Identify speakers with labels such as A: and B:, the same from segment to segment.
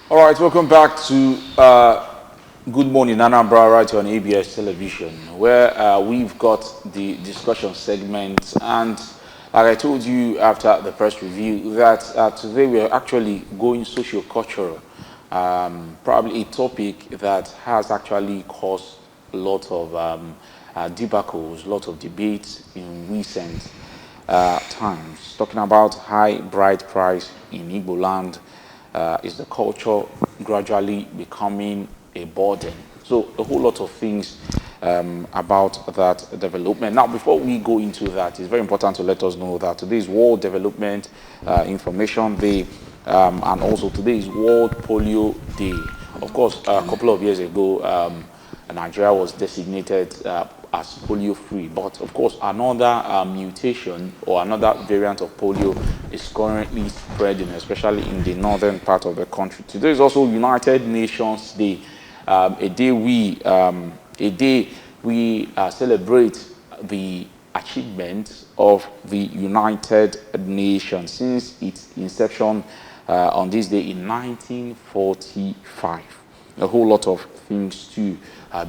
A: All right, welcome back to Good Morning Anambra right here on ABS Television, where we've got the discussion segment. And like I told you after the press review, that today we are actually going socio-cultural, probably a topic that has actually caused a lot of debacles, a lot of debates in recent times, talking about high bride price in Igboland. Is the culture gradually becoming a burden? So a whole lot of things about that development. Now, before we go into that, it's very important to let us know that today is World Development Information Day, and also today is World Polio Day. Of course, a couple of years ago, Nigeria was designated as polio free, but of course another mutation or another variant of polio is currently spreading, especially in the northern part of the country. Today is also United Nations Day, a day we celebrate the achievement of the United Nations since its inception on this day in 1945. A whole lot of things to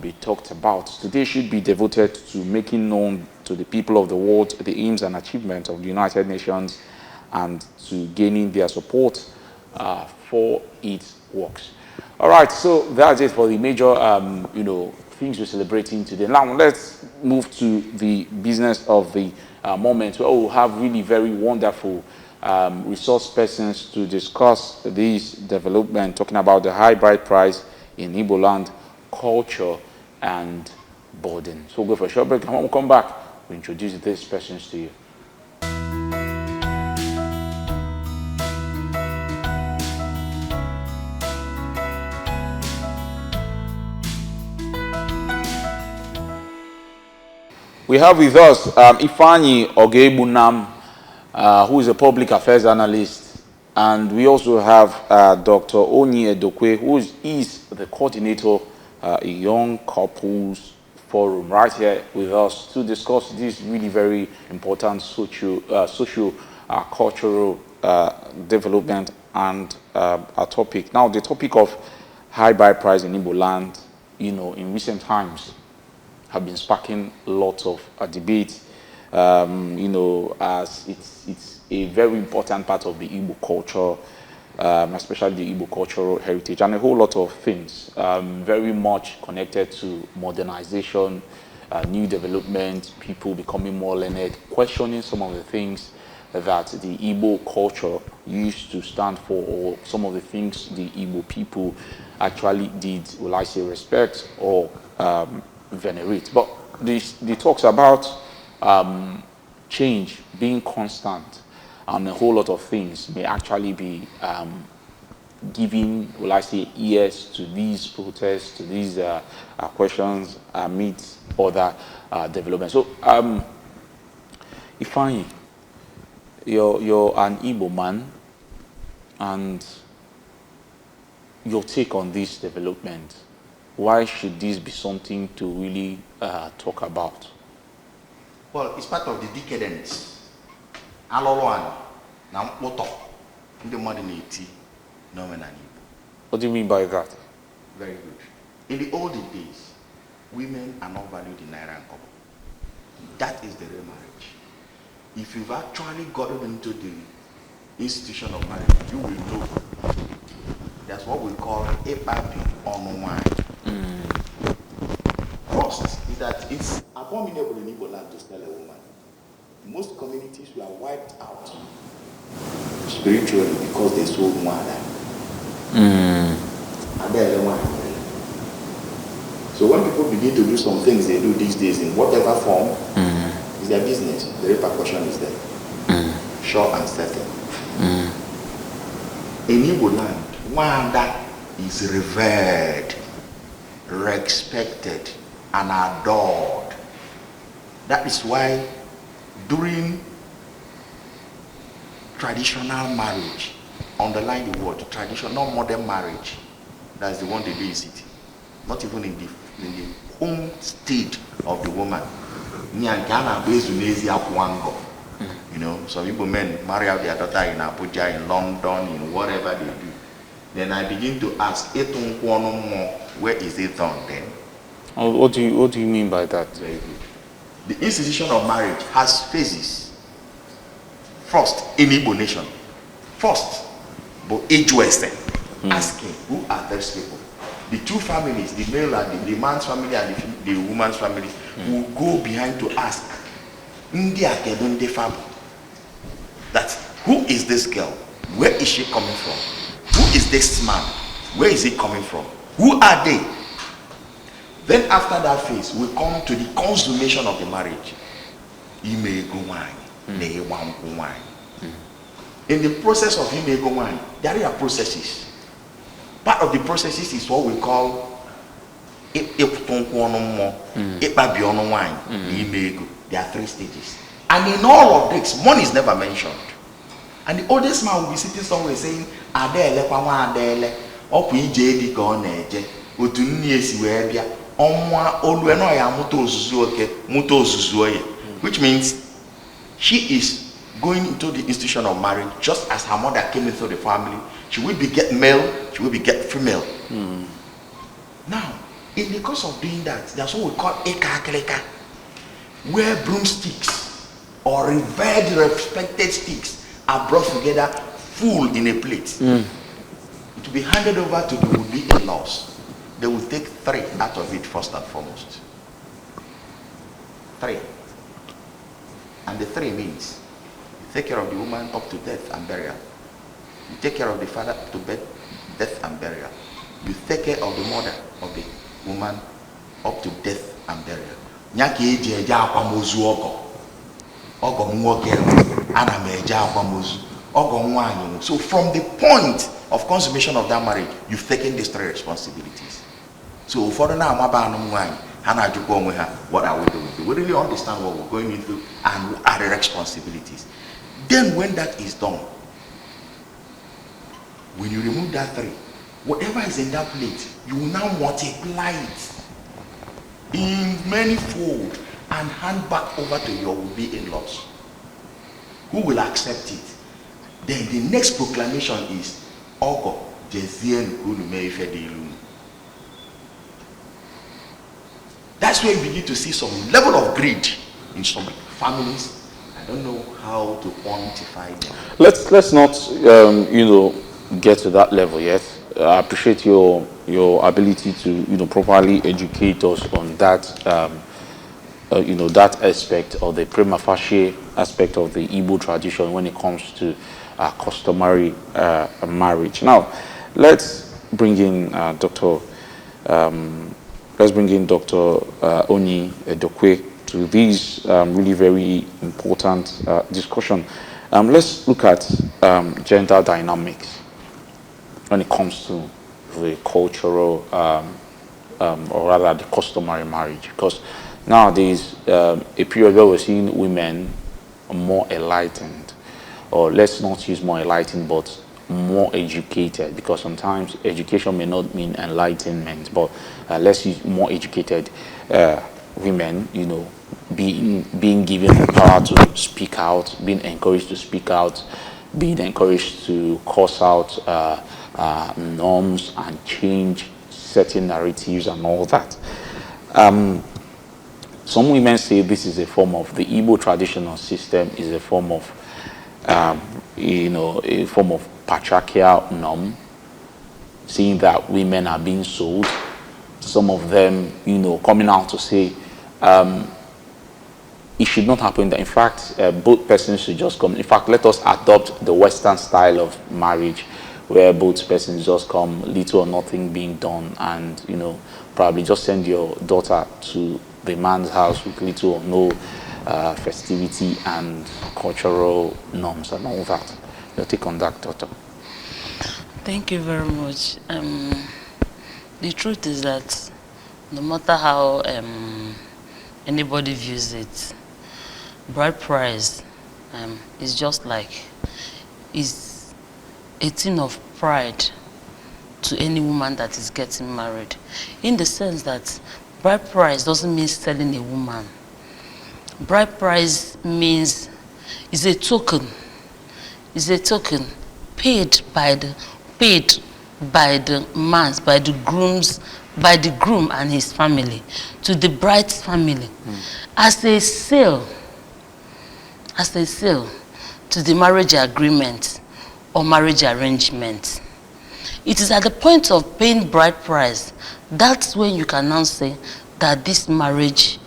A: be talked about. Today should be devoted to making known to the people of the world the aims and achievements of the United Nations and to gaining their support for its works. All right, so that's it for the major, things we're celebrating today. Now let's move to the business of the moment, where we'll have really very wonderful resource persons to discuss this development, talking about the high bride price in Igboland, culture and burden. So we'll go for a short break, and when we come back, we'll introduce these persons to you. We have with us Ifeanyi Ogebunam, who is a public affairs analyst, and we also have Dr. Onyi Edokwe, who is the coordinator a young couples forum, right here with us to discuss this really very important social cultural development and a topic. Now, the topic of high bride price in Igboland, in recent times have been sparking lots of debate, as it's a very important part of the Igbo culture, especially the Igbo cultural heritage, and a whole lot of things, very much connected to modernization, new development, people becoming more learned, questioning some of the things that the Igbo culture used to stand for, or some of the things the Igbo people actually did, will I say, respect or venerate. But the talks about change being constant and a whole lot of things may actually be giving, will I say, ears to these protests, to these questions amidst other developments. So, Ifeanyi, you're an Igbo man, and your take on this development. Why should this be something to really talk about?
B: Well, it's part of the decadence. Alorwan, now what in the modern phenomenon.
A: What do you mean by that?
B: Very good. In the olden days, women are not valued in Naira and Kobo. That is the real marriage. If you've actually gotten into the institution of marriage, you will know that's what we call a papi on wine. First is that it's abominable in Igboland to sell a woman. Most communities were wiped out spiritually because they sold mother. So when people begin to do some things they do these days in whatever form, is their business. The repercussion is there. Sure and certain. In Igboland, one that is revered, respected, and adored. That is why during traditional marriage, underline the word traditional modern marriage, that's the one they do in city, not even in the home state of the woman. Some Igbo men marry out their daughter in Abuja, in London, in whatever they do. then I begin to ask, where is it done then?
A: What do you mean by that?
B: Very good. The institution of marriage has phases. First, in Igbo nation. First, but age western, asking who are those people. The two families, the male and the man's family and the woman's family, will go behind to ask, that who is this girl? Where is she coming from? Who is this man? Where is he coming from? Who are they? Then after that phase, we come to the consummation of the marriage. In the process of there are processes. Part of the processes is what we call there are 3 stages. And in all of this, one is never mentioned. And the oldest man will be sitting somewhere saying, which means she is going into the institution of marriage just as her mother came into the family. She will beget male, she will beget female. Now, in the course of doing that, that's what we call ekakeleka, where broomsticks or revered, respected sticks are brought together full in a plate. It will be handed over to the would-be in-laws. They will take 3 out of it first and foremost. 3. And the 3 means you take care of the woman up to death and burial. You take care of the father up to death and burial. You take care of the mother of the woman up to death and burial. So from the point of consummation of that marriage, you've taken these 3 responsibilities. So for now, what are we doing? Do we really understand what we're going into and what are the responsibilities? Then when that is done, when you remove that 3, whatever is in that plate, you will now multiply it in many fold and hand back over to your would-be in-laws, who will accept it. Then the next proclamation is Ogo Jezien Kunu. That's where you begin to see some level of greed in some families. I don't know how to quantify them.
A: Let's not get to that level yet. I appreciate your ability to properly educate us on that that aspect of the prima facie aspect of the Igbo tradition when it comes to customary marriage. Now, let's bring in Dr. Oni Edokwe to this really very important discussion. Let's look at gender dynamics when it comes to the cultural or rather the customary marriage, because nowadays a period where we're seeing women more enlightened, or let's not use more enlightened but more educated, because sometimes education may not mean enlightenment, but let's use more educated women, being given the power to speak out, being encouraged to speak out, being encouraged to cause out norms and change certain narratives and all that. Some women say this is a form of the Igbo traditional system, is a form of a form of patriarchal norm, seeing that women are being sold. Some of them, coming out to say it should not happen. In fact, both persons should just come. In fact, let us adopt the Western style of marriage, where both persons just come, little or nothing being done, and probably just send your daughter to the man's house with little or no festivity and cultural norms and all that. Your take on that, Doctor?
C: Thank you very much. The truth is that no matter how anybody views it, bride price is just like is a thing of pride to any woman that is getting married, in the sense that bride price doesn't mean selling a woman. Bride price means is a token paid by the man's, by the groom and his family to the bride's family as a sale to the marriage agreement or marriage arrangement. It is at the point of paying bride price that's when you can now say that this marriage,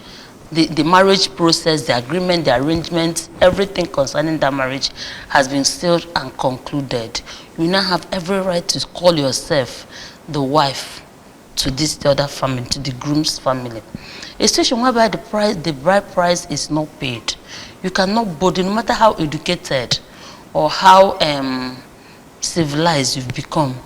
C: the marriage process, the agreement, the arrangement, everything concerning that marriage has been sealed and concluded. You now have every right to call yourself the wife to the other family, to the groom's family. A situation whereby the bride price is not paid, you cannot boldly, no matter how educated or how civilized you've become,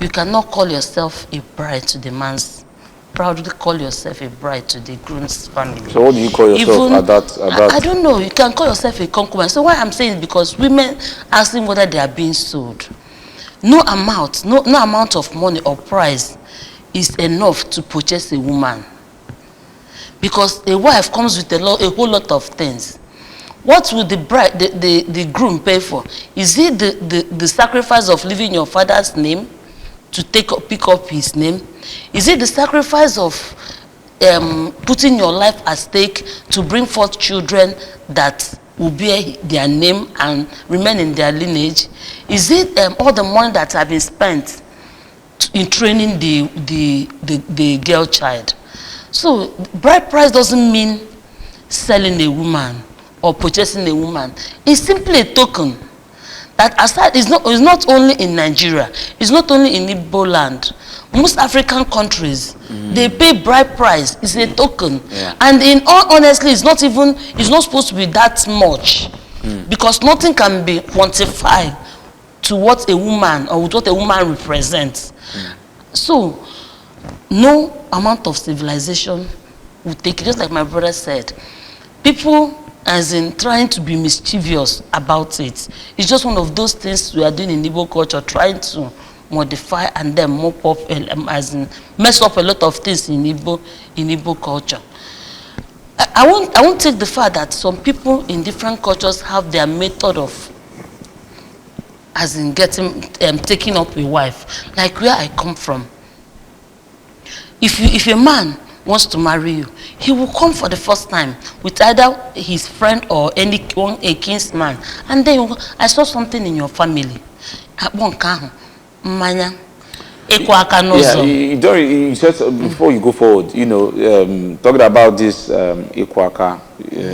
C: you cannot call yourself a bride to the man's, proudly call yourself a bride to the groom's family.
A: So what do you call yourself at that?
C: I don't know. You can call yourself a concubine. So what I'm saying is because women asking whether they are being sold, no amount of money or price is enough to purchase a woman. Because a wife comes with a whole lot of things. What will the bride, the groom pay for? Is it the sacrifice of leaving your father's name to pick up his name? Is it the sacrifice of putting your life at stake to bring forth children that will bear their name and remain in their lineage? Is it all the money that have been spent in training the girl child? So bride price doesn't mean selling a woman or purchasing a woman. It's simply a token that aside is not only in Nigeria, it's not only in Igboland. Most African countries, they pay bride price. It's a token.
A: Yeah.
C: And in all honesty, it's not supposed to be that much. Because nothing can be quantified to what a woman or what a woman represents. So no amount of civilization will take it. Just like my brother said, people as in trying to be mischievous about it. It's just one of those things we are doing in Igbo culture, trying to modify and then mop up, as in mess up a lot of things in Igbo culture. I won't take the fact that some people in different cultures have their method of, as in taking up a wife. Like where I come from, if a man wants to marry you, he will come for the first time with either his friend or a kinsman, and then I saw something in your family.
A: Yeah, you said before you go forward, talking about this Ikwaka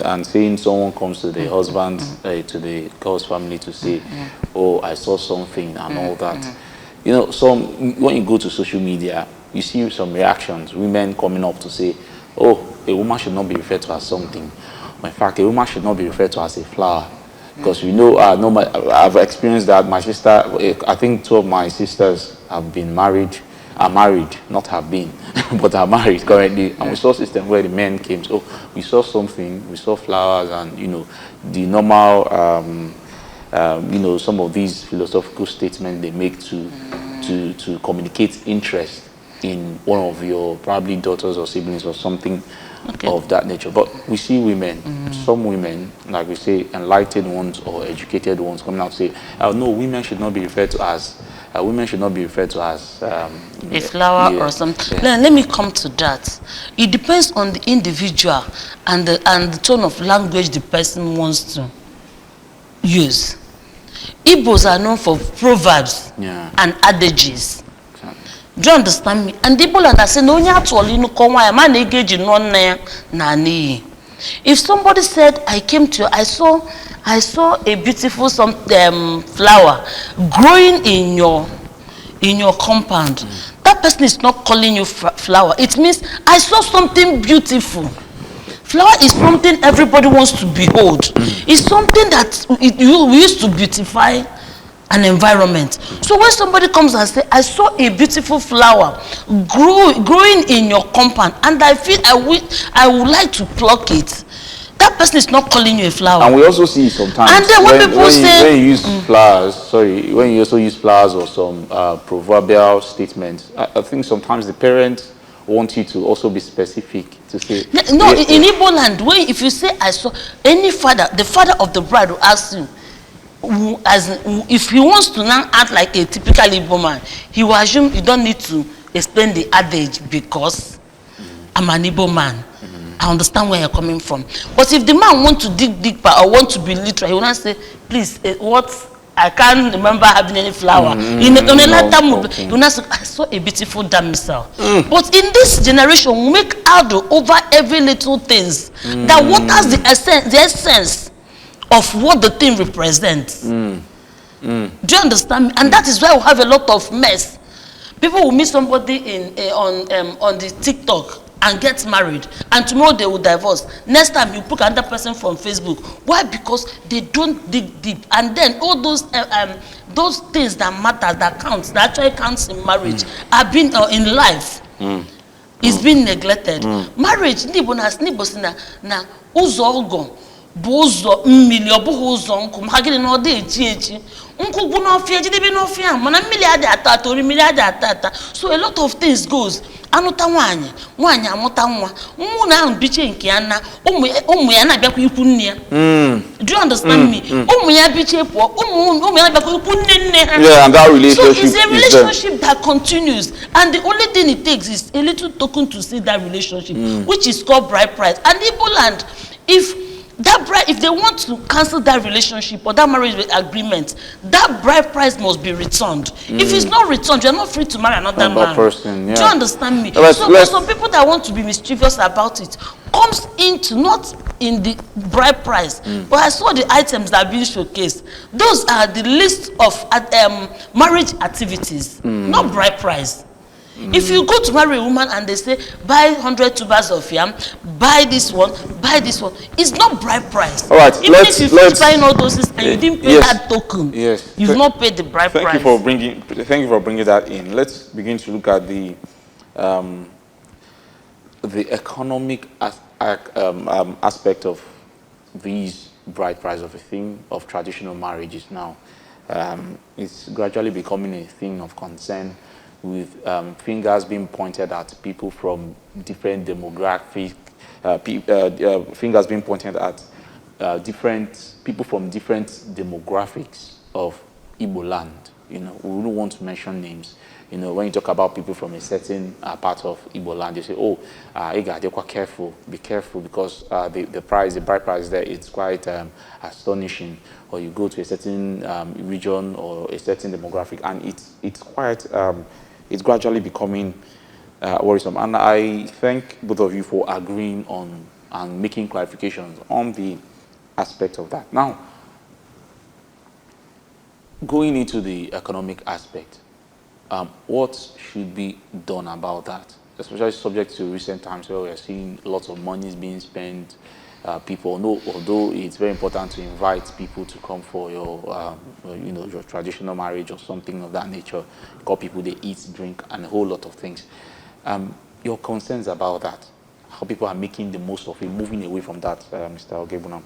A: and saying someone comes to the husband, to the girl's family to say, oh, I saw something and all that. When you go to social media, you see some reactions, women coming up to say, oh, a woman should not be referred to as something. In fact, a woman should not be referred to as a flower. Because I've experienced that. My sister, I think 2 of my sisters have been married, are married, not have been, but are married currently. And we saw a system where the men came, so we saw something, we saw flowers and, the normal, some of these philosophical statements they make to communicate interest in one of your probably daughters or siblings or something of that nature. But we see women, some women, like we say, enlightened ones or educated ones coming out and say, no, women should not be referred to as
C: a flower or something.
A: Yeah.
C: Let me come to that. It depends on the individual and the tone of language the person wants to use. Igbos are known for proverbs and adages. Do you understand me? And people understand, if somebody said, I came to you, I saw a beautiful flower growing in your compound, that person is not calling you flower. It means I saw something beautiful. Flower is something everybody wants to behold. It's something that we used to beautify an environment. So when somebody comes and says, I saw a beautiful flower growing in your compound and I feel I would like to pluck it, that person is not calling you a flower.
A: And we also see sometimes
C: and then when you
A: use flowers, when you also use flowers or some proverbial statements, I think sometimes the parents want you to also be specific to say.
C: No, in Igboland, if you say I saw any father, the father of the bride will ask you, if he wants to now act like a typical Igbo man, he will assume you don't need to explain the adage because I'm an Igbo man. I understand where you're coming from. But if the man wants to dig deeper or want to be literal, he will not say, please, what? I can't remember having any flower. On a later mood, he will not say, I saw a beautiful damsel. But in this generation, we make out over every little things that waters the essence of what the thing represents. Do you understand me? And that is why we have a lot of mess. People will meet somebody on the TikTok and get married, and tomorrow they will divorce. Next time you put another person from Facebook. Why? Because they don't dig deep. And then all those things that matter, that counts, that actually counts in marriage, are being in life. It's being neglected. Marriage, na ụzọ ọgọ bụ ụzọ mmiri, ọ bụghị ụzọ nkụ. Ma gịnị na ọ dị echi. Nkụ bụ n'ọfịa, jidebe n'ọfịa, mana mmiri adị ata, ori mmiri adị ata. So a lot of things goes. Anụta nwaanyị amụta nwa na ahụ biche nke ya na ụmụ ya na-abịakwa ikwu nne ya. Do you understand me? Ụmụ ya biche pụọ, ụmụ ya na-abịakwa ikwu nne ha.
A: Yeah, and that relationship.
C: So it's a relationship that continues, and the only thing it takes is a little token to see that relationship, which is called bride price. And Igboland, if they want to cancel that relationship or that marriage agreement, that bride price must be returned. If it's not returned, you're not free to marry another man.
A: Person, yeah.
C: Do you understand me?
A: But
C: some people that want to be mischievous about it comes into not in the bride price, but I saw the items that are being showcased. Those are the list of marriage activities, not bride price. If you go to marry a woman and they say, buy 100 tubers of yam, buy this one, it's not bride price.
A: All right,
C: even if you finish buying all those things and you didn't pay that token, you've not paid the bride price.
A: Thank you for bringing that in. Let's begin to look at the economic aspect of these bride price of a thing of traditional marriages now. It's gradually becoming a thing of concern, with fingers being pointed at people from different demographic, fingers being pointed at different people from different demographics of Igboland. You know, we wouldn't want to mention names. You know, when you talk about people from a certain part of Igboland, you say, oh, they're quite careful, be careful, because the bride price there, it's quite astonishing. Or you go to a certain region or a certain demographic, and it's quite it's gradually becoming worrisome. And I thank both of you for agreeing on and making clarifications on the aspect of that. Now, going into the economic aspect, what should be done about that? Especially subject to recent times where we are seeing lots of money being spent. People know, although it's very important to invite people to come for your, your traditional marriage or something of that nature, call people, they eat, drink, and a whole lot of things. Your concerns about that, how people are making the most of it, moving away from that, Mr. Ogebunam.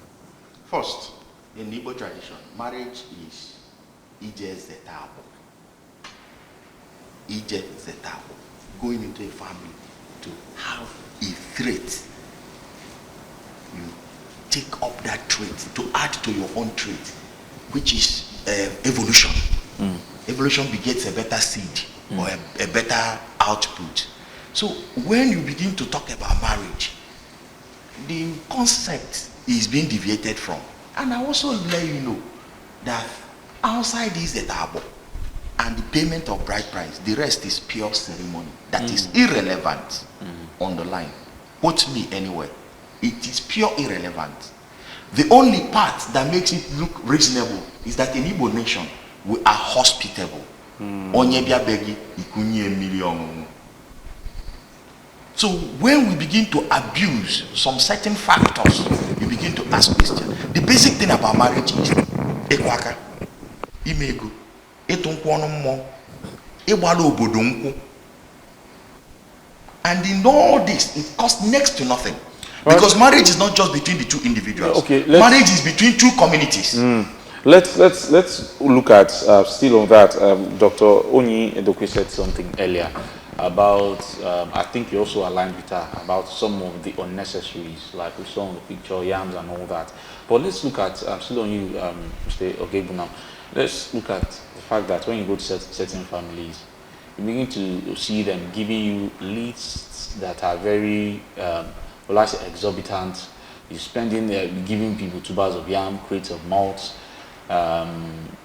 B: First, in Igbo tradition, marriage is ije zetabo. Ije zetabo, going into a family to have a threat. You take up that trait to add to your own trait, which is evolution. Evolution begets a better seed or a better output. So when you begin to talk about marriage, the concept is being deviated from. And I also let you know that outside is the table and the payment of bride price, the rest is pure ceremony that is irrelevant on the line. Put me anywhere. It is pure irrelevant. The only part that makes it look reasonable is that in Igbo nation, we are hospitable. So when we begin to abuse some certain factors, you begin to ask questions. The basic thing about marriage is ekwaka, imego, etunkwonomo, ewalo obodonko. And in all this, it costs next to nothing. Because marriage is not just between the two individuals. Okay, marriage is between two communities.
A: Let's look at still on that. Dr. Onyi Edokwe said something earlier. about, I think you also aligned with her about some of the unnecessaries, like we saw on the picture, yams and all that. But let's look at, I'm still on you, Mr. Ogebu now. Let's look at the fact that when you go to certain families, you begin to see them giving you lists that are very, well, I say exorbitant. You're spending, giving people 2 bags of yam, crates of malts,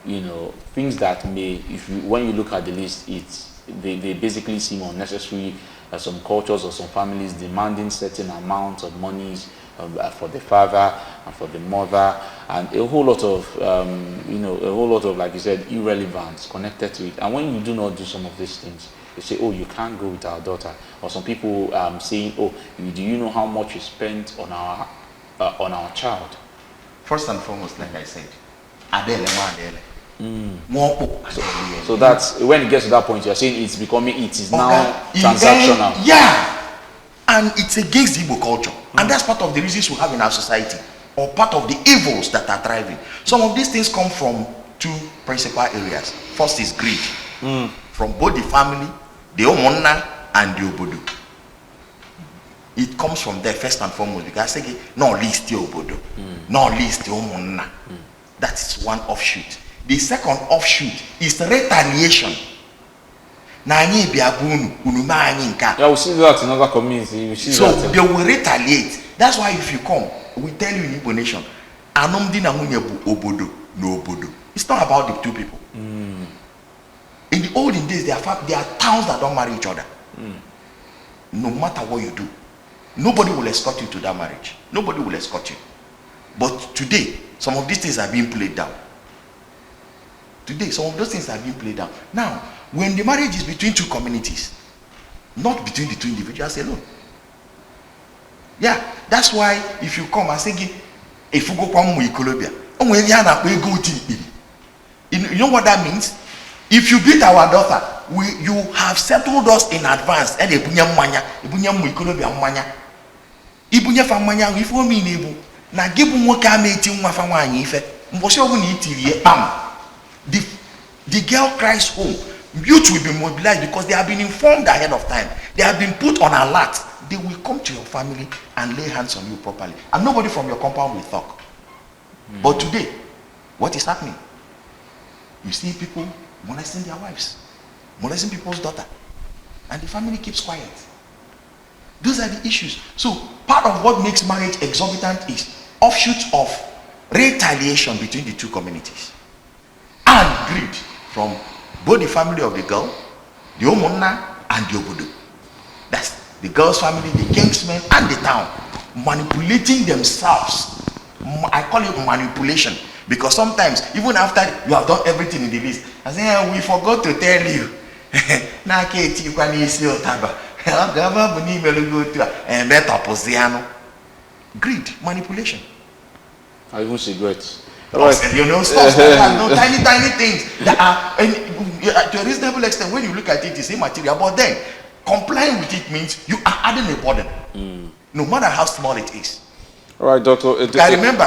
A: you know, things that may, if you, when you look at the list, they basically seem unnecessary. Some cultures or some families demanding certain amounts of monies for the father and for the mother, and a whole lot of, you know, a whole lot of, like you said, irrelevance connected to it. And when you do not do some of these things, they say, oh, you can't go with our daughter. Or some people saying, oh, do you know how much you spent on our child?
B: First and foremost, like I said, Adele.
A: So that's when it gets to that point, you're saying it is now transactional.
B: Yeah, and it's against the Igbo culture, and that's part of the reasons we have in our society, or part of the evils that are thriving. Some of these things come from 2 principal areas. First is greed, from both the family, the Omonna and the Obodo. It comes from there first and foremost, because I say no least the Obodo, no least the Omonna. That is one offshoot. The second offshoot is retaliation.
A: Yeah, we see that in other communities.
B: So they will retaliate. That's why if you come, we tell you in Igbo nation, it's not about the 2 people. In the olden days, there are towns that don't marry each other. No matter what you do, nobody will escort you to that marriage. Nobody will escort you. But today, some of these things are being played down. Today, some of those things are being played down. Now, when the marriage is between 2 communities, not between the 2 individuals alone. Yeah, that's why if you come and say, if you go to Colombia, you know what that means? If you beat our daughter, you have settled us in advance. And the girl cries home. Youth will be mobilized because they have been informed ahead of time. They have been put on alert. They will come to your family and lay hands on you properly, and nobody from your compound will talk. But today, what is happening? You see people molesting their wives, molesting people's daughter, and the family keeps quiet. Those are the issues. So part of what makes marriage exorbitant is offshoots of retaliation between the 2 communities, and greed from both the family of the girl, the Omonna and the Obodo. That's the girl's family, the kingsmen and the town, manipulating themselves. I call it manipulation, because sometimes even after you have done everything in the list, I say, we forgot to tell you. Greed, manipulation.
A: I even cigarettes.
B: Right. You know, stuff like that, no, tiny things that are, and to a reasonable extent, when you look at it, it's immaterial. But then, complying with it means you are adding a burden, no matter how small it is.
A: All right, Doctor.
B: I remember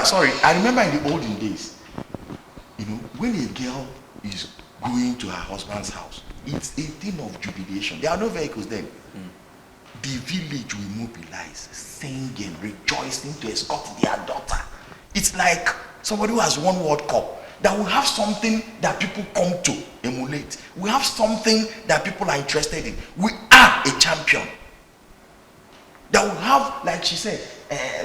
B: in the olden days, you know, when a girl is going to her husband's house, it's a thing of jubilation. There are no vehicles then. The village will mobilize, singing, rejoicing to escort their daughter. It's like somebody who has won World Cup, that will have something that people come to emulate. We have something that people are interested in. We are a champion. That will have, like she said,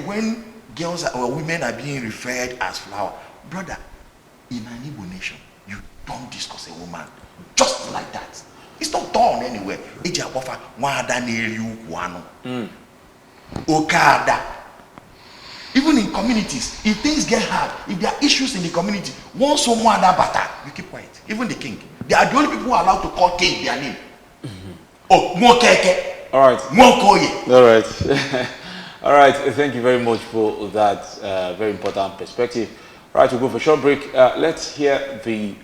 B: when girls or women are being referred as flower. Brother, in an Igbo nation, you don't discuss a woman just like that. It's not done anywhere. Okada. Even in communities, if things get hard, if there are issues in the community, once someone that bata, you keep quiet. Even the king. They are the only people who are allowed to call king their name. Oh, Mwokeke.
A: All right.
B: Mwokoye.
A: All right. All right. Thank you very much for that very important perspective. All right, we'll go for a short break. Let's hear the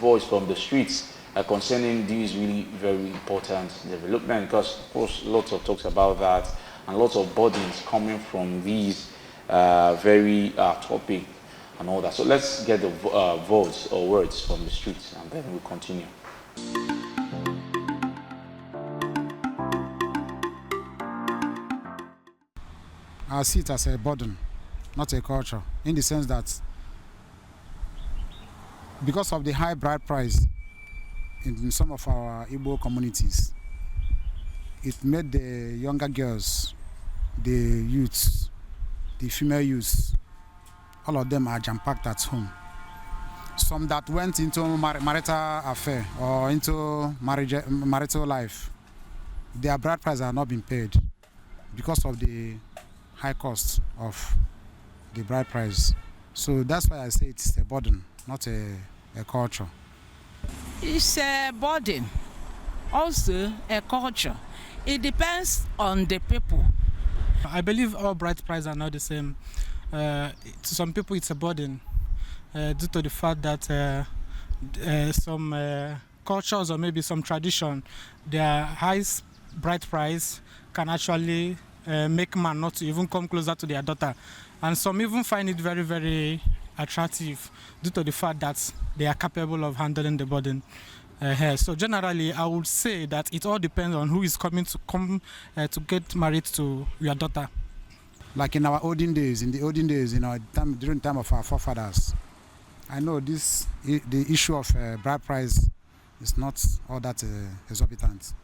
A: voice from the streets concerning these really very important development, because of course lots of talks about that and lots of burdens coming from these very topic and all that. So let's get the voice or words from the streets, and then we'll continue.
D: I see it as a burden, not a culture, in the sense that because of the high bride price in some of our Igbo communities, it made the younger girls, the youths, the female youths, all of them are jam-packed at home. Some that went into marital affair or into marital life, their bride price are not being paid because of the high cost of the bride price. So that's why I say it's a burden, not a culture.
E: It's a burden, also a culture. It depends on the people.
F: I believe all bride prices are not the same. To some people it's a burden due to the fact that some cultures or maybe some tradition, their highest bride price can actually make man not to even come closer to their daughter. And some even find it very, very attractive due to the fact that they are capable of handling the burden. So generally, I would say that it all depends on who is coming to get married to your daughter.
D: Like in our olden days, during the time of our forefathers, I know the issue of bride price is not all that exorbitant.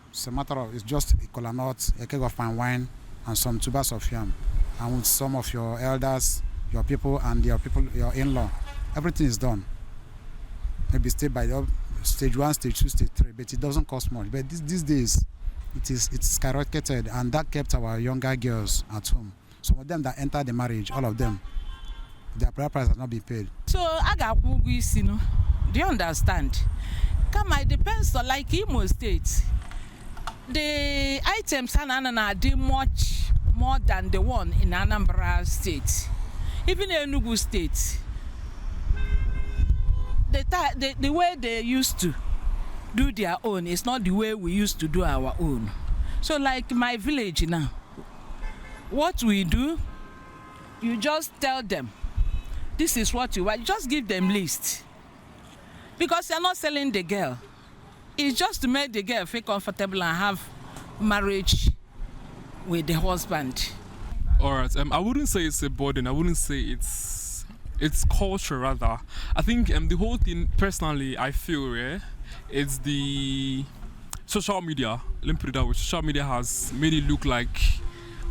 D: It's a matter of, it's just a kola nut, a keg of palm wine, and some tubers of yam, and with some of your elders, your people, and your in-law. Everything is done. Maybe stage 1, stage 2, stage 3, but it doesn't cost much. But these days, it's skyrocketed, and that kept our younger girls at home. Some of them that entered the marriage, all of them, their bride price has not been paid.
E: So I got you know. Do you understand? Come, it depends on like Imo State. The items are do much more than the one in Anambra State. Even in Enugu State, the way they used to do their own is not the way we used to do our own. So like my village now, what we do, you just tell them, this is what you want. Just give them list. Because you're not selling the girl. It's just to make the girl feel comfortable and have marriage with the husband.
G: All right. I wouldn't say it's a burden. I wouldn't say it's culture rather. I think the whole thing personally, I feel it's the social media. Let me put it that way. Social media has made it look like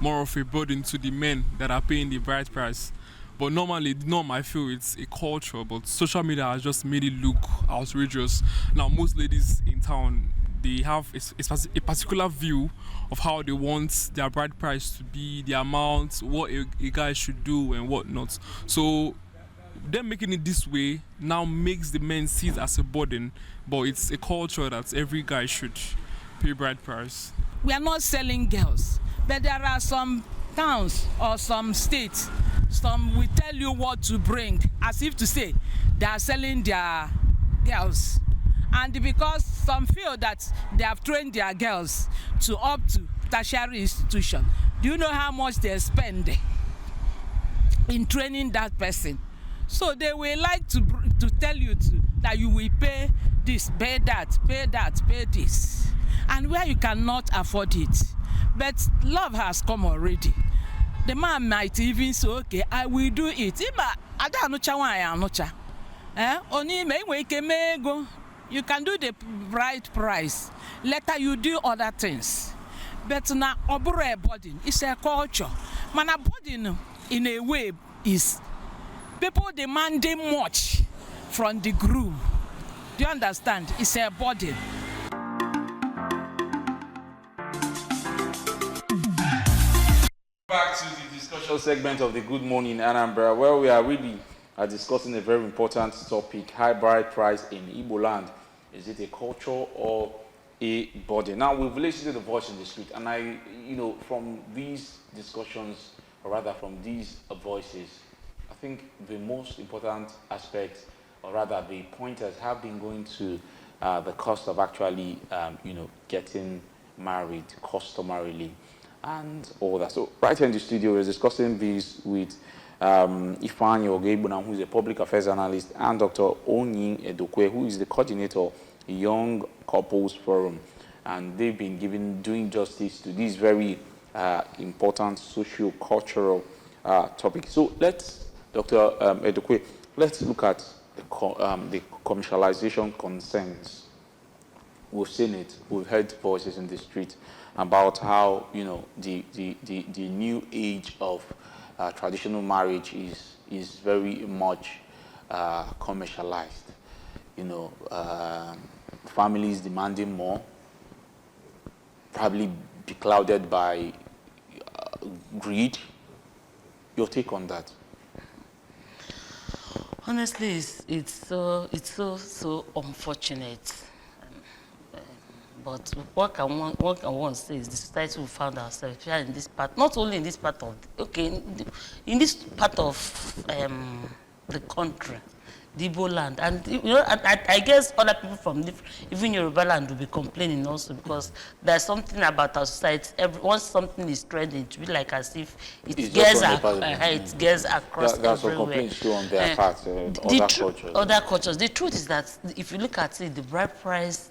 G: more of a burden to the men that are paying the bride price. But normally, the norm, I feel it's a culture, but social media has just made it look outrageous. Now, most ladies in town, they have a particular view of how they want their bride price to be, the amount, what a guy should do and what not. So, them making it this way now makes the men see it as a burden, but it's a culture that every guy should pay bride price.
E: We are not selling girls, but there are some towns or some states, some will tell you what to bring, as if to say they are selling their girls. And because some feel that they have trained their girls to up to tertiary institution, do you know how much they spend in training that person? So they will like to tell you that you will pay this, pay that, pay this. And where you cannot afford it. But love has come already. The man might even say, okay, I will do it. You can do the bride price. Later you do other things. But now, a burden, it's a culture. Man, a burden in a way is people demanding much from the groom. Do you understand? It's a burden.
A: Back to the discussion segment of the Good Morning Anambra, where we are really discussing a very important topic: high bride price in Igboland. Is it a culture or a burden? Now, we've listened to the voice in the street, and from these discussions, or rather from these voices, I think the most important aspect, or rather the pointers, have been going to the cost of actually, getting married customarily and all that. So right here in the studio, we're discussing this with Ifeanyi Ogebuna, who is a public affairs analyst, and Dr. Onyin Edokwe, who is the coordinator Young Couples Forum. And they've been doing justice to these very important socio-cultural topic. So let's, Dr. Edukwe, let's look at the commercialization concerns. We've seen it. We've heard voices in the street about how, you know, the new age of traditional marriage is very much commercialized. You know, families demanding more, probably beclouded by greed. Your take on that?
C: Honestly, it's so unfortunate. But what I want to say is the society we found ourselves here in this part, not only in this part of, in this part of the country, the Igboland, and you know, I guess other people from even Yoruba land will be complaining also, because there's something about our society. Once something is trending, it will be like as if it gets across
A: That's
C: everywhere.
A: a complaint too on their part, other cultures.
C: Other cultures. The truth is that if you look at it, the bride price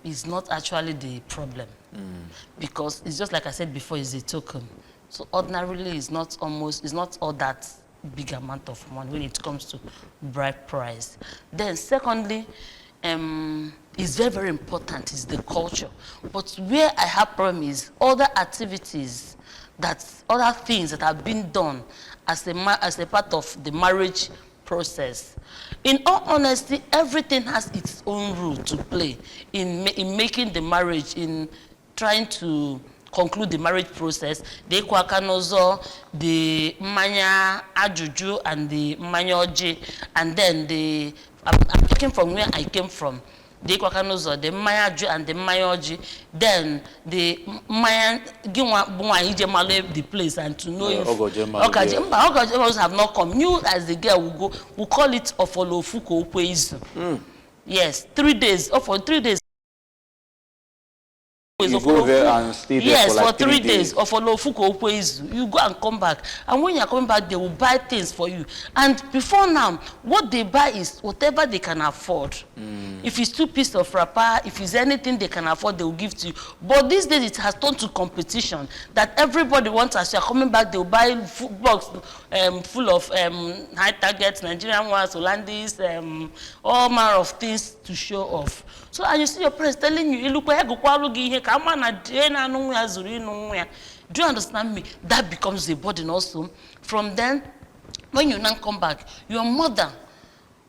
C: is not actually the problem, because it's just like I said before, it's a token. So ordinarily, it's not all that big amount of money when it comes to bride price. Then secondly, is very, very important is the culture. But where I have problem is other activities, other things that have been done as a part of the marriage process. In all honesty, everything has its own role to play in making the marriage, in trying to conclude the marriage process. The kwakanozo, the manya ajuju, and the manya oji, and then I'm taking from where I came from. The kwakanozo, the manya aju, and the manya oji. Then the manya the place and to know if Ogojemalos have not come. You as the girl will call it ofolofuko upeizu. Yes, 3 days. Or for 3 days.
A: You go there and stay there
C: yes,
A: for like
C: 3 days. Or for you go and come back. And when you're coming back, they will buy things for you. And before now, what they buy is whatever they can afford. If it's 2 pieces of wrapper, if it's anything they can afford, they will give to you. But these days, it has turned to competition that everybody wants, as you're coming back, they will buy box full of high targets, Nigerian ones, Hollandis, all manner of things to show off. So, and you see your parents telling you, do you understand me? That becomes a burden also. From then, when you now come back, your mother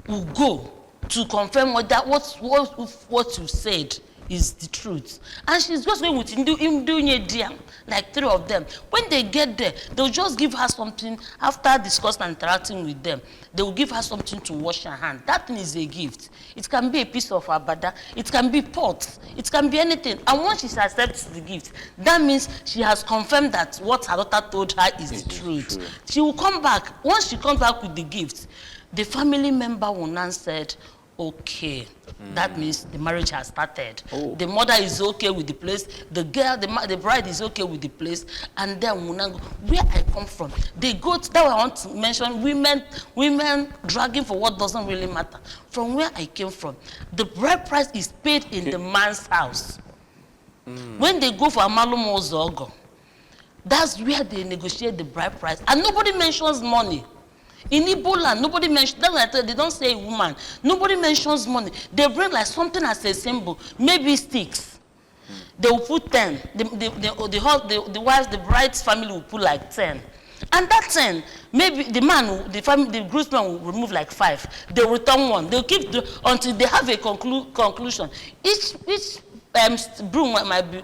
C: will go to confirm what you said is the truth. And she's just going with Indu, like 3 of them. When they get there, they'll just give her something after discussing and interacting with them. They will give her something to wash her hand. That thing is a gift. It can be a piece of abada, it can be pot, it can be anything. And once she accepts the gift, that means she has confirmed that what her daughter told her is the truth. She will come back. Once she comes back with the gift, the family member will now said, okay, that means the marriage has started. The mother is okay with the place, the girl, the bride is okay with the place, and then where I come from, they go to, that I want to mention, women dragging for what doesn't really matter. From where I came from, the bride price is paid in the man's house. When they go for Amalumo Zogo, that's where they negotiate the bride price, and nobody mentions money. In Igboland, nobody mentions, they don't say woman. Nobody mentions money. They bring like something as a symbol, maybe sticks. They will put 10. The wives, the bride's family will put like 10. And that 10, maybe the man, the groomsman will remove like 5. They will return 1. They'll keep until they have a conclusion. Each broom might be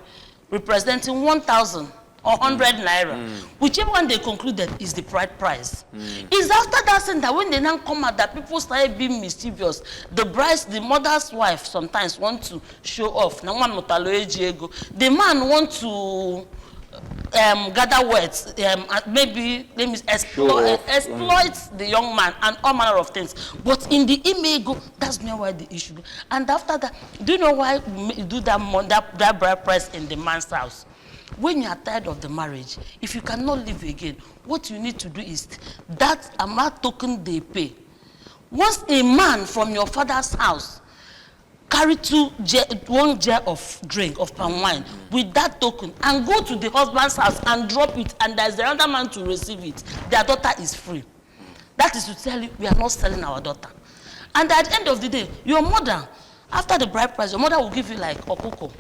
C: representing 1,000. Or 100 naira, whichever one they concluded is the bride price. It's after that saying that when they now come out that people started being mischievous. The mother's wife sometimes want to show off. The man want to gather words, maybe exploit the young man and all manner of things. But in the image, that's not why the issue. And after that, do you know why we do that bride price in the man's house? When you are tired of the marriage, if you cannot live again, what you need to do is that amount token they pay. Once a man from your father's house carry 1 jar of drink of palm wine with that token and go to the husband's house and drop it, and there's the other man to receive it, their daughter is free. That is to tell you we are not selling our daughter. And at the end of the day, your mother, after the bride price, your mother will give you like okoko,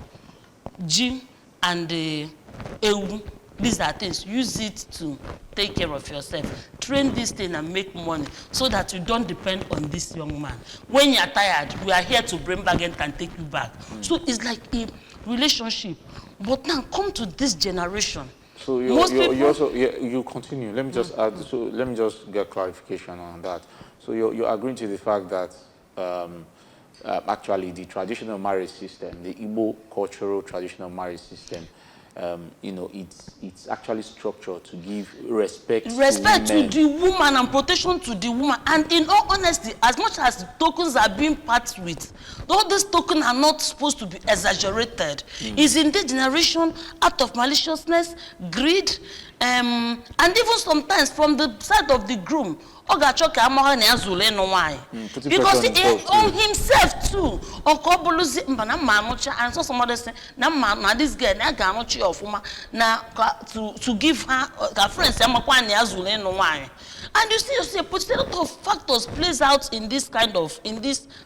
C: ji, and ewu. These are things. Use it to take care of yourself. Train this thing and make money so that you don't depend on this young man. When you are tired, we are here to bring back and can take you back. So it's like a relationship. But now come to this generation.
A: So you continue. Let me just add. So let me just get clarification on that. So you're agreeing to the fact that actually the traditional marriage system, the Igbo cultural traditional marriage system, it's actually structured to give respect
C: to the woman and protection to the woman. And in all honesty, as much as tokens are being parted with, all these tokens are not supposed to be exaggerated. It's in this generation out of maliciousness, greed, and even sometimes from the side of the groom. Because he on himself too. And so somebody say, "Na this girl, na gamuchi of na to give her friends and you see, a lot of factors plays out in this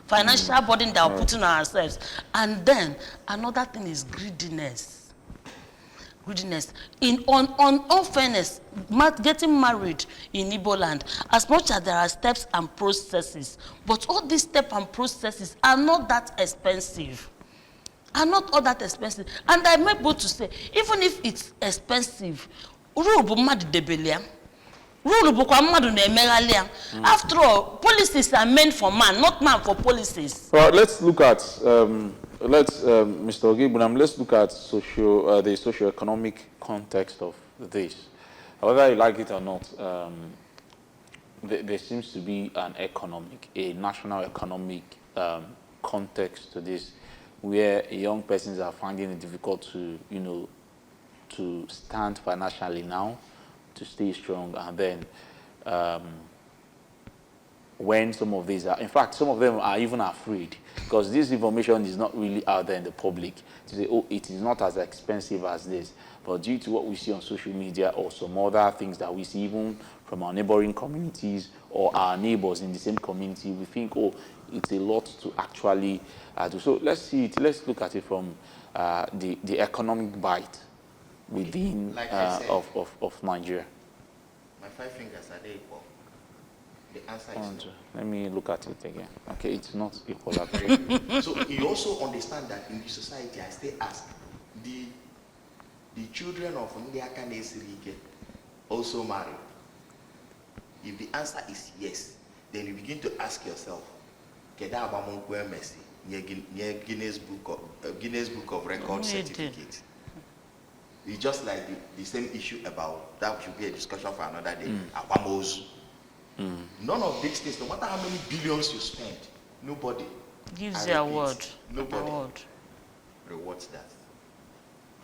C: financial burden that we're putting on ourselves. And then another thing is greediness. In all fairness, getting married in Igboland, as much as there are steps and processes, but all these steps and processes are not that expensive. And I'm able to say, even if it's expensive, after all, policies are meant for man, not man for policies.
A: Well, let's look at Mr. Igboland, let's look at the socio-economic context of this. Whether you like it or not, there seems to be a national economic context to this, where young persons are finding it difficult to stand financially now, to stay strong, and then when some of these are, in fact, some of them are even afraid because this information is not really out there in the public to say, oh, it is not as expensive as this. But due to what we see on social media or some other things that we see even from our neighboring communities or our neighbors in the same community, we think, oh, it's a lot to actually do. So let's look at it from the economic bite within of Nigeria.
B: My 5 fingers are they equal? The answer is no.
A: Let me look at it again. Okay, it's not equal.
B: So you also understand that in the society, I still ask, the children of Ndiaka Nesirike also marry? If the answer is yes, then you begin to ask yourself, Guinness Book of Records certificate. It's just like the same issue about, that should be a discussion for another day, None of these things, no matter how many billions you spend, nobody
C: gives you a word.
B: Nobody rewards that.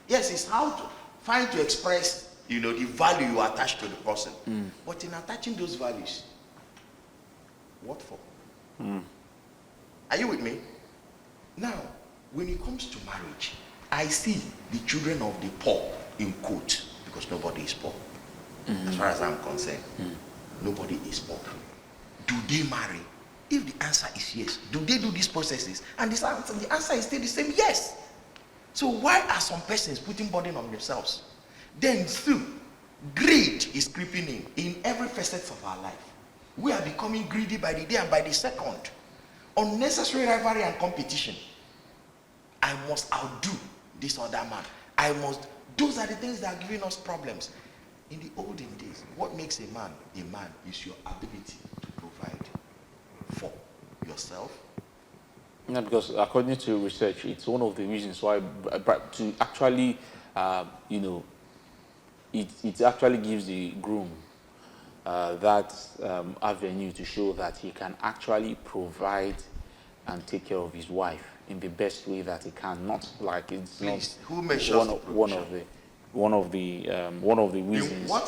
B: Yes, it's how to express, the value you attach to the person. But in attaching those values, what for? Are you with me? Now, when it comes to marriage, I see the children of the poor in quote, because nobody is poor. As far as I'm concerned. Nobody is poor. Do they marry? If the answer is yes, do they do these processes? And the answer is still the same, yes. So why are some persons putting burden on themselves? Then still, greed is creeping in every facet of our life. We are becoming greedy by the day and by the second. Unnecessary rivalry and competition. I must outdo this other man. Those are the things that are giving us problems. In the olden days, what makes a man is your ability to provide for yourself.
A: Yeah, because according to research, it's one of the reasons why to actually, it actually gives the groom that avenue to show that he can actually provide and take care of his wife in the best way that he can. Not like it's
B: Please,
A: not
B: who measures
A: one of the reasons one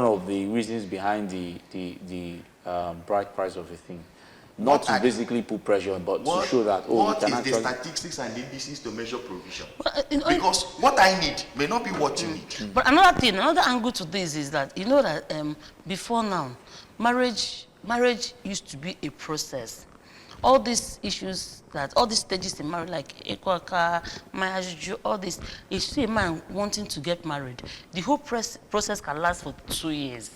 A: of the reasons behind the bride price of a thing Not to basically put pressure, but to show that, oh,
B: what
A: we can
B: is
A: actually...
B: the statistics and indices to measure provision?
C: Well,
B: Because what I need may not be what you need.
C: But another thing, another angle to this is that you know that before now, marriage used to be a process. All these issues all these stages in marriage, like ekwaka, marriage, all this, if you see a man wanting to get married, the whole process can last for 2 years.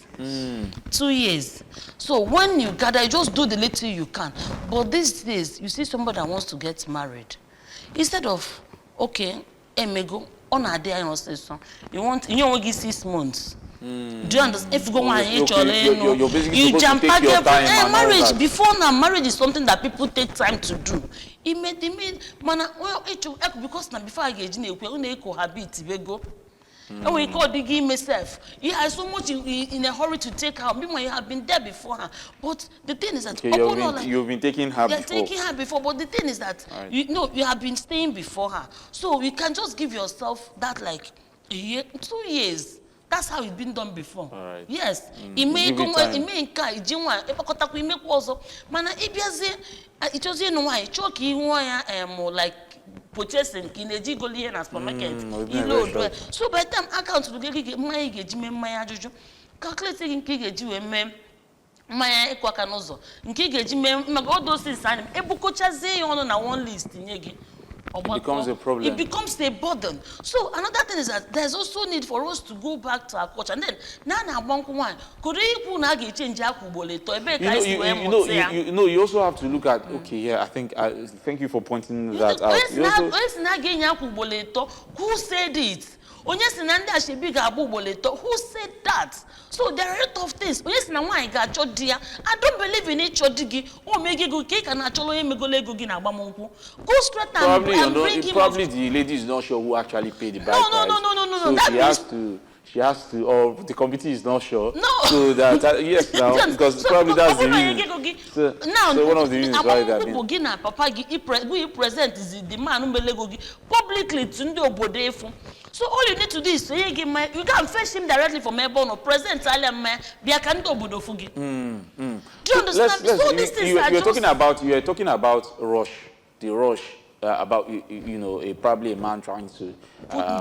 C: 2 years. So when you gather, you just do the little you can. But these days, you see somebody that wants to get married, instead of, okay, emego, on a day, you want 6 months. Do you understand? If you go on
A: you're basically
C: you
A: supposed to take your time and
C: marriage
A: all that.
C: before now, marriage is something that people take time to do. It made man, well, because now before I get we cohabit, we go. And we call digging myself. You are so much in a hurry to take her. Meanwhile, you have been there before her. But the thing is that
A: you've been taking her before.
C: Taking her before. But the thing is that you have been staying before her. So you can just give yourself that like a year, 2 years. That's how it's been done before.
A: Right.
C: Yes. It may come. It may encourage. It may also. Mana ibiaze. It just why. Choki why like purchasing kineji goli na supermarket. So by the time account to get my geji me my ajuju. Calculating kigeji we me my ekwaka nozo. Nkigeji me all those things and ebukochaze on na one list nyegi.
A: It becomes a problem.
C: It becomes a burden. So another thing is that there's also need for us to go back to our culture. And then
A: you also have to look at thank you for pointing that out.
C: Who said it? Who said that? So there are a lot of things. I don't believe in each other. Oh, make it go cake and actually go straight and bring him.
A: Probably the lady is not sure who actually paid the bride price.
C: No.
A: So she has to, or the committee is not sure.
C: No.
A: So yes, now, because probably that's the reason. So one of the reasons why that
C: we present is the man who publicly to the. So all you need to do is you can fetch him directly from Melbourne or present Italian. Do you understand? So these things
A: you're talking about rush, the rush. About probably a man trying to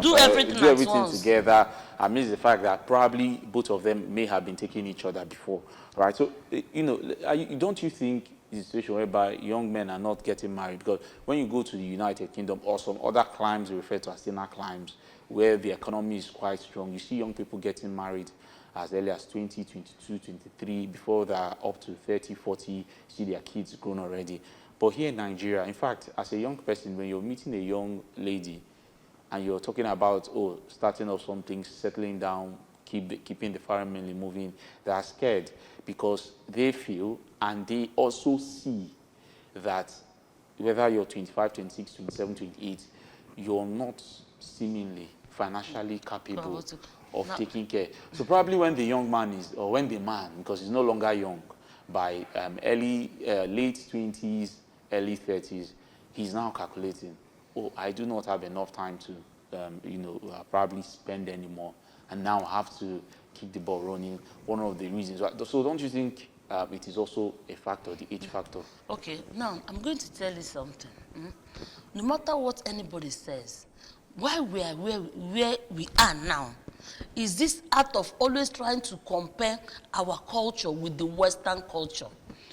C: do everything
A: together. I mean, the fact that probably both of them may have been taking each other before, right? So don't you think the situation whereby young men are not getting married? Because when you go to the United Kingdom or some other climes referred to as inner climes, where the economy is quite strong, you see young people getting married as early as 20, 22, 23, before they're up to 30, 40, see their kids grown already. But here in Nigeria, in fact, as a young person, when you're meeting a young lady and you're talking about, starting off something, settling down, keeping the family moving, they are scared because they feel and they also see that whether you're 25, 26, 27, 28, you're not seemingly financially capable of taking care. So probably when the young man is, or when the man, because he's no longer young, by late 20s, early 30s, he's now calculating, I do not have enough time to, probably spend anymore, and now have to keep the ball running. One of the reasons. So don't you think it is also a factor, the age factor?
C: Okay, now I'm going to tell you something. No matter what anybody says, why we are where we are now, is this art of always trying to compare our culture with the Western culture.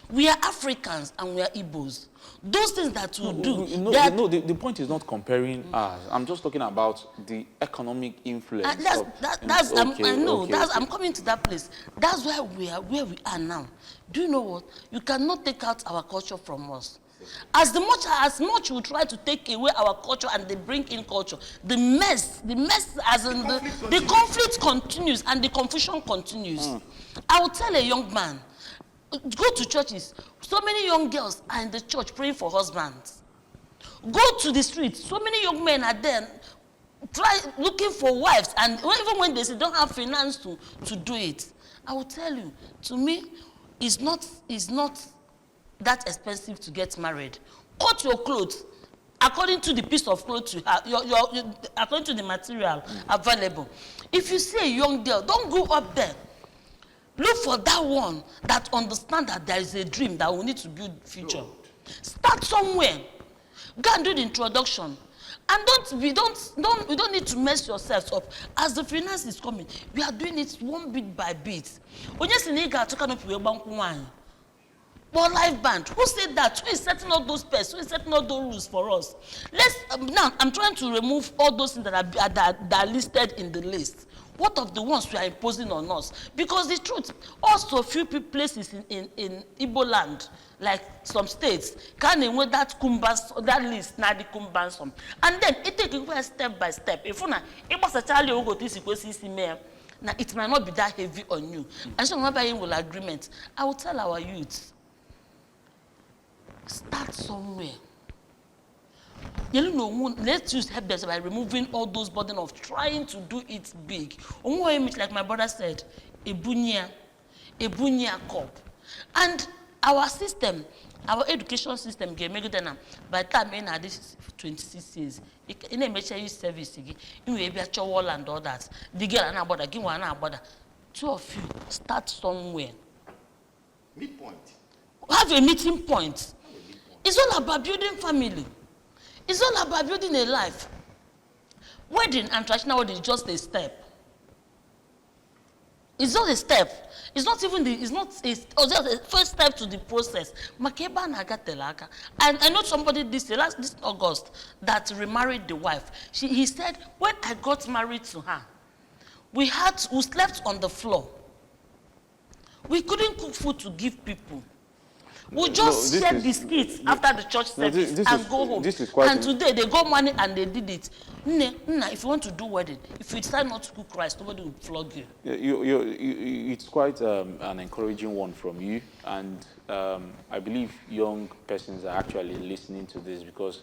C: We are Africans and we are Igbos. Those things that we do.
A: The point is not comparing us. I'm just talking about the economic influence.
C: I'm coming to that place. That's why we are where we are now. Do you know what? You cannot take out our culture from us. As much we try to take away our culture and they bring in culture, the mess as in the conflict continues and the confusion continues. I will tell a young man, go to churches. So many young girls are in the church praying for husbands. Go to the streets. So many young men are there looking for wives, and even when they say don't have finance to do it, I will tell you, to me, it's not that expensive to get married. Cut your clothes according to the piece of clothes you have, according to the material available. If you see a young girl, don't go up there. Look for that one that understand that there is a dream that we need to build future. Start somewhere. Go and do the introduction. And you don't need to mess yourselves up. As the finance is coming, we are doing it one bit by bit. But life band, who said that? Who is setting all those pests? Who is setting all those rules for us? Let's now I'm trying to remove all those things that are listed in the list. What of the ones we are imposing on us? Because the truth, also few places in Igboland, like some states, can name that that list now the kumbansum. And then it takes it step by step. If una it was a child who go to now it might not be that heavy on you. And so nobody will agreement. I will tell our youth, start somewhere. You know, let's use help by removing all those burden of trying to do it big. Like my brother said, a bunya cup. And our system, our education system, by the time in this 26 years, in a major service, in a wall and all that. The girl and about give one about two of you start somewhere.
B: Midpoint.
C: Have a meeting point. It's all about building family. It's all about building a life. Wedding and traditional wedding is just a step. It's not a step. It's not even it's just the first step to the process. I know somebody this August that remarried the wife. He said, when I got married to her, we slept on the floor. We couldn't cook food to give people. We just share biscuits after the church service and go home. And today they got money and they did it. If you want to do wedding, if you decide not to cook rice, nobody will flog you.
A: It's quite an encouraging one from you, and I believe young persons are actually listening to this because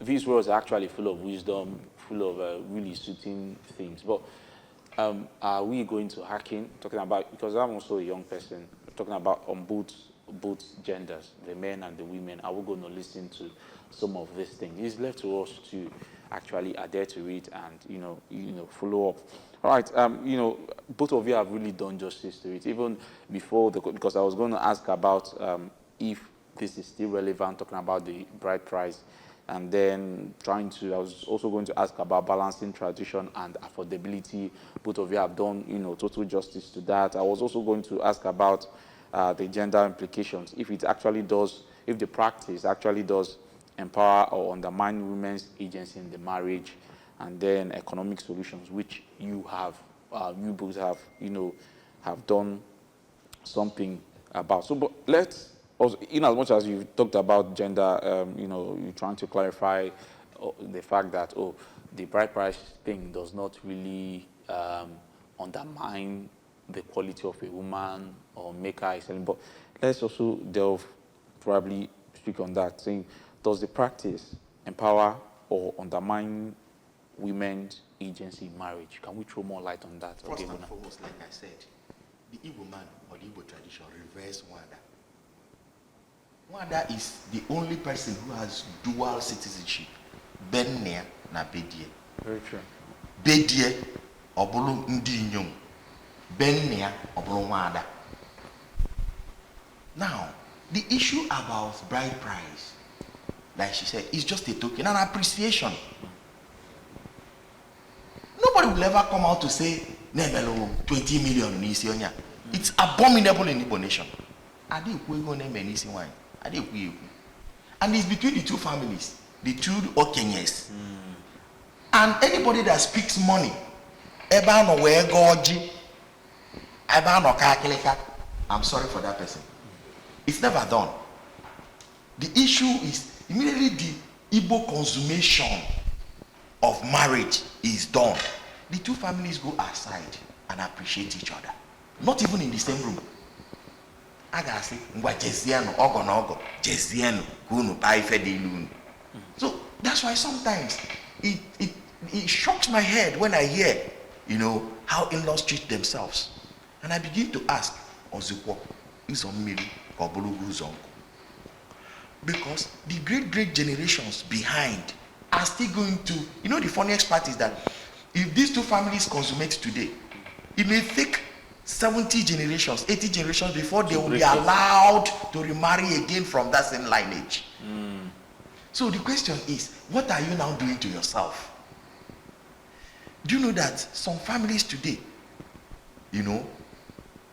A: these words are actually full of wisdom, full of really suiting things. But are we going to hack in, talking about, because I'm also a young person, talking about on both genders, the men and the women, are we going to listen to some of these things? It's left to us to actually adhere to it and, follow up. All right, both of you have really done justice to it, even before, because I was going to ask about if this is still relevant, talking about the bride price. And then I was also going to ask about balancing tradition and affordability. Both of you have done, total justice to that. I was also going to ask about the gender implications. If the practice actually does empower or undermine women's agency in the marriage, and then economic solutions, which you both have done something about. So, but let's also, in as much as you've talked about gender, you're trying to clarify the fact that, the bride price thing does not really undermine the quality of a woman or make her excellent. But let's also probably speak on that, saying, does the practice empower or undermine women's agency in marriage? Can we throw more light on that?
B: First and foremost, like I said, the Igbo man or the Igbo tradition reverse Wanda. Wanda is the only person who has dual citizenship. Bennia na Bedie.
A: Very true.
B: Bedie obulu ndi inyom. Bennia obulu Wanda. Now, the issue about bride price, like she said, is just a token and appreciation. Nobody will ever come out to say, 20 million in Isionia. It's abominable in Igbo nation. And it's between the two families, the two Okenyes. And anybody that speaks money, I'm sorry for that person. It's never done. The issue is immediately the Igbo consummation of marriage is done. The two families go aside and appreciate each other. Not even in the same room. I gotta say, so that's why sometimes it shocks my head when I hear, how in-laws treat themselves. And I begin to ask, because the great generations behind are still going to, the funniest part is that if these two families consummate today, It may take 70 generations, 80 generations before they will be allowed to remarry again from that same lineage. So the question is, what are you now doing to yourself? Do you know that some families today, you know,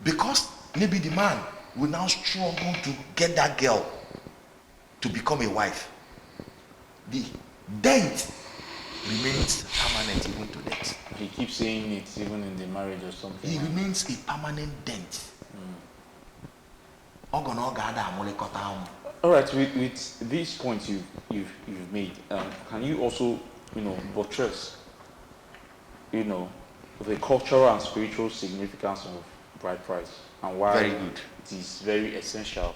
B: because maybe the man will now struggle to get that girl to become a wife, the dent remains permanent even to death.
A: He keeps saying it even in the marriage or something.
B: It remains a permanent dent.
A: All right, with these points you've made, can you also, you know, buttress, you know, the cultural and spiritual significance of bride price and why
B: Very good.
A: it is very essential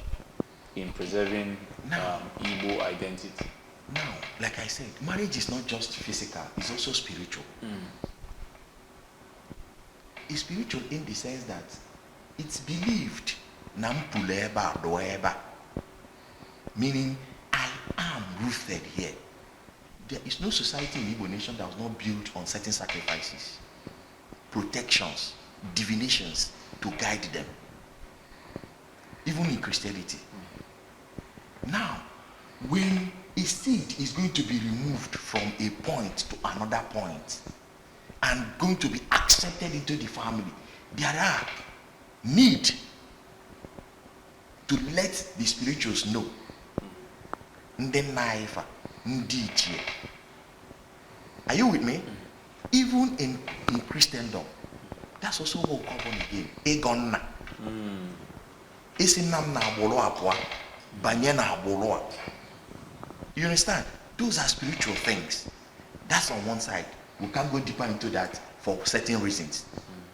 A: in preserving Igbo identity?
B: Now, like I said, marriage is not just physical, it's also spiritual. It's spiritual in the sense that it's believed, meaning I am rooted here. There is no society in Igbo nation that was not built on certain sacrifices, protections, divinations to guide them, even in Christianity. Now, when a seed is going to be removed from a point to another point and going to be accepted into the family, there are need to let the spirituals know. Are you with me? Even in Christendom, that's also what we call born again. Egonna. Esinam na abolo apwa, banye na abolo. You understand? Those are spiritual things. That's on one side. We can't go deeper into that for certain reasons,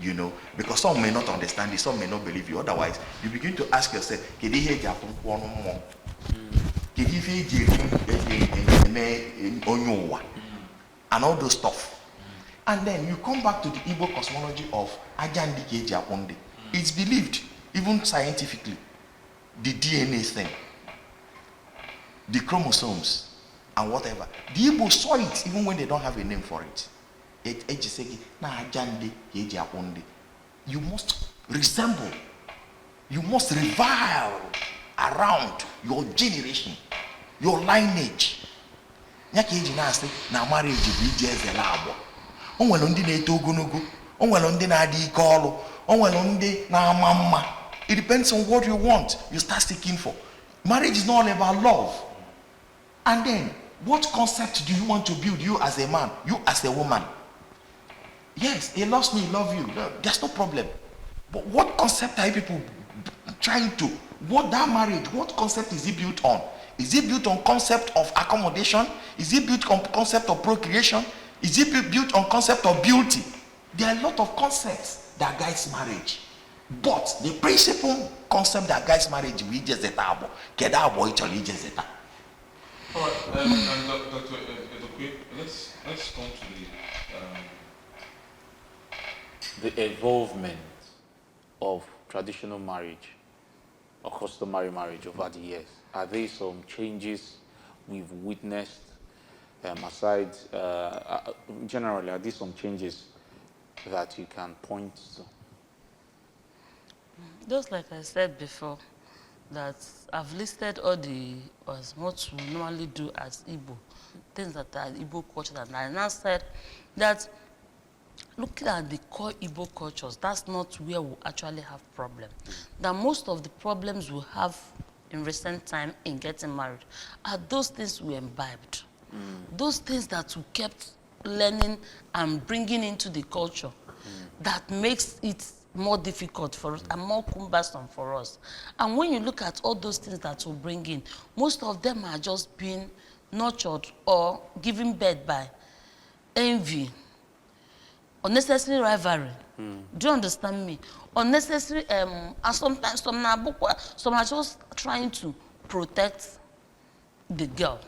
B: you know, because some may not understand it, some may not believe you. Otherwise, you begin to ask yourself, can he hear one more? Can he hear and all those stuff? And then you come back to the Igbo cosmology of Ajandi Keji Aponde. It's believed, even scientifically, the DNA thing, the chromosomes, and whatever. The Igbo saw it even when they don't have a name for it. You must resemble, you must revile around your generation, your lineage. Na marriage bụ ije eze na-abụọ. O nwere ndị na-eto ogologo, o nwere ndị na-adị ike ọlụ, o nwere ndị na-ama mma. It depends on what you want, you start seeking for. Marriage is not all about love. And then, what concept do you want to build, you as a man, you as a woman? Yes, he loves me, he loves you. No, there's no problem. But what concept are you people trying to? What that marriage, what concept is it built on? Is it built on concept of accommodation? Is it built on concept of procreation? Is it built on concept of beauty? There are a lot of concepts that guides marriage. But the principal concept that guides marriage is just the tabo. Kedabo actually just the.
A: All right, Dr. Let's come to the involvement of traditional marriage or customary marriage over the years. Are there some changes we've witnessed aside, generally, are there some changes that you can point to?
C: Just like I said before, that I've listed all the, as what we normally do as Igbo, things that are Igbo culture, and I now said that looking at the core Igbo cultures, that's not where we actually have problems. That most of the problems we have in recent time in getting married are those things we imbibed. Those things that we kept learning and bringing into the culture that makes it more difficult for us and more cumbersome for us. And when you look at all those things that we bring in, most of them are just being nurtured or given birth by envy, unnecessary rivalry. Do you understand me? Unnecessary, and sometimes some are just trying to protect the girl.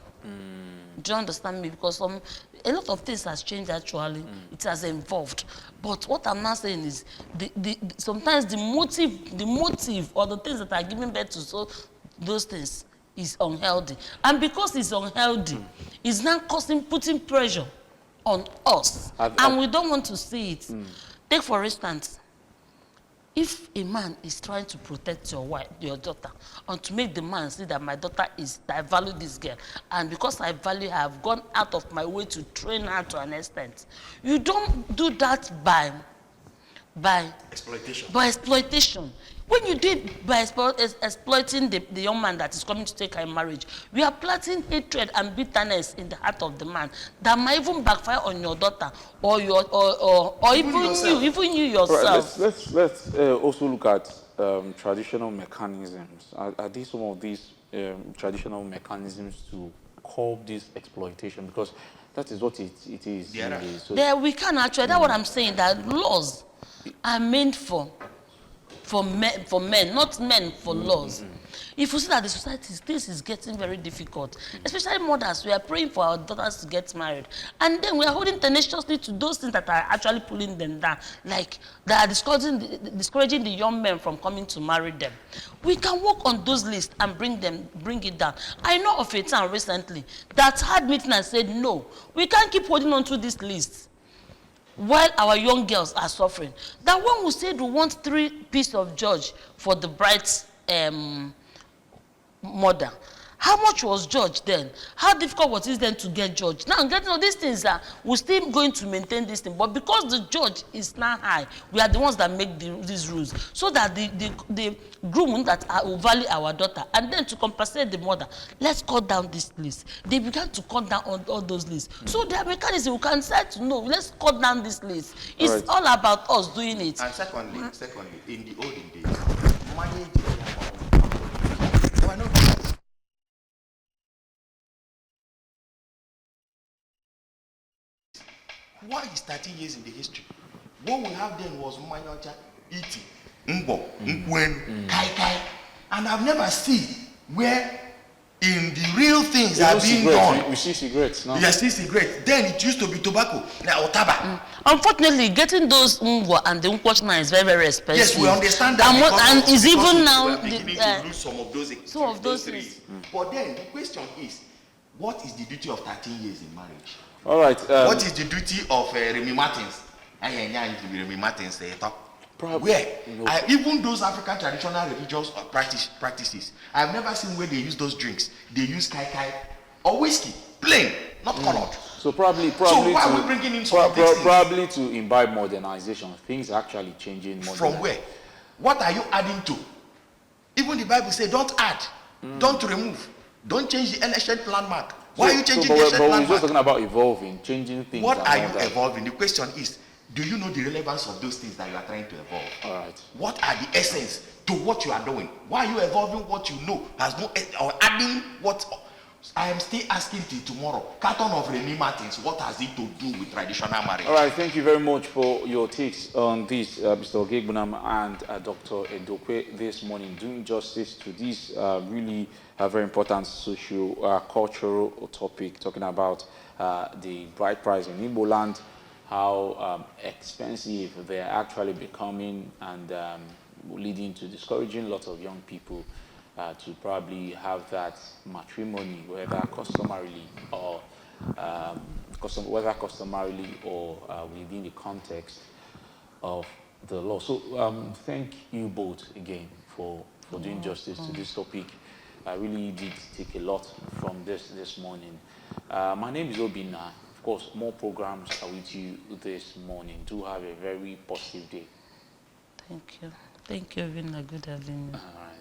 C: Do you understand me? Because a lot of things has changed actually. It has evolved. But what I'm not saying is sometimes the motive or the things that are giving birth to those things is unhealthy. And because it's unhealthy, it's now putting pressure on us. And we don't want to see it. Take for instance, If a man is trying to protect your wife, your daughter, and to make the man see that my daughter is, I value this girl, and because I value her, I've gone out of my way to train her to an extent. You don't do that by
B: Exploitation.
C: By exploitation. When you do it by exploiting the young man that is coming to take her in marriage, we are planting hatred and bitterness in the heart of the man that might even backfire on your daughter or even you yourself.
A: All right, let's also look at traditional mechanisms. Are these some of these traditional mechanisms to curb this exploitation? Because that is what it is.
B: Yeah.
A: So
C: There we can actually. That's what I'm saying. That laws are meant for men, not men for laws. If you see that the society, this is getting very difficult, especially mothers, we are praying for our daughters to get married, and then we are holding tenaciously to those things that are actually pulling them down, like they are discouraging the young men from coming to marry them. We can work on those lists and bring it down. I know of a town recently that had meeting and said, no, we can't keep holding on to this list while our young girls are suffering. That when we said we want 3 pieces of judge for the bride's mother, how much was judge then? How difficult was it then to get judge? Now, getting all these things, we're still going to maintain this thing, but because the judge is now high, we are the ones that make these rules, so that the groom that will value our daughter, and then to compensate the mother, let's cut down this list. They began to cut down all those lists. So there are mechanisms we can decide to know, let's cut down this list. It's all about us doing it.
B: And secondly, in the olden days, marriage there were no divorce. Why is 13 years in the history? What we have then was Manyocha, Iti, Ngbo, Nkwen, Kai Kai. And I've never seen where in the real things are being done.
A: We see cigarettes now.
B: Yes, see cigarettes. Then it used to be tobacco, or tobacco.
C: Unfortunately, getting those Ngwa and the Nkwoch now is very, very expensive.
B: Yes, we understand that.
C: And it's even now
B: we are beginning to lose some of those things. But then the question is, what is the duty of 13 years in marriage?
A: All right.
B: What is the duty of Remy Martins? Remy Martins, where?
A: No.
B: Even those African traditional religious practices, I've never seen where they use those drinks. They use kai kai or whiskey, plain, not colored.
A: So probably
B: so why are we bringing in some of these things?
A: Probably to imbibe modernization. Things are actually changing.
B: From where? What are you adding to? Even the Bible says, don't add, don't remove, don't change the ancient landmark. Why are you changing the ancient landmark?
A: We're just talking about evolving, changing things.
B: What are you evolving? The question is, do you know the relevance of those things that you are trying to evolve?
A: All right.
B: What are the essence to what you are doing? Why are you evolving what you know has no, or adding what? I am still asking till tomorrow. Carton of Remy Martins, what has it to do with traditional marriage?
A: All right, thank you very much for your takes on this, Mr. Igboland and Dr. Edokwe this morning, doing justice to this really very important socio-cultural topic, talking about the bride price in Igboland, how expensive they are actually becoming, and leading to discouraging lots of young people to probably have that matrimony, whether customarily or within the context of the law. So thank you both again for doing justice to this topic. I really did take a lot from this morning. My name is Obina. Of course, more programs are with you this morning. Do have a very positive day.
C: Thank you. Thank you, Obina. Good having you.
A: All right.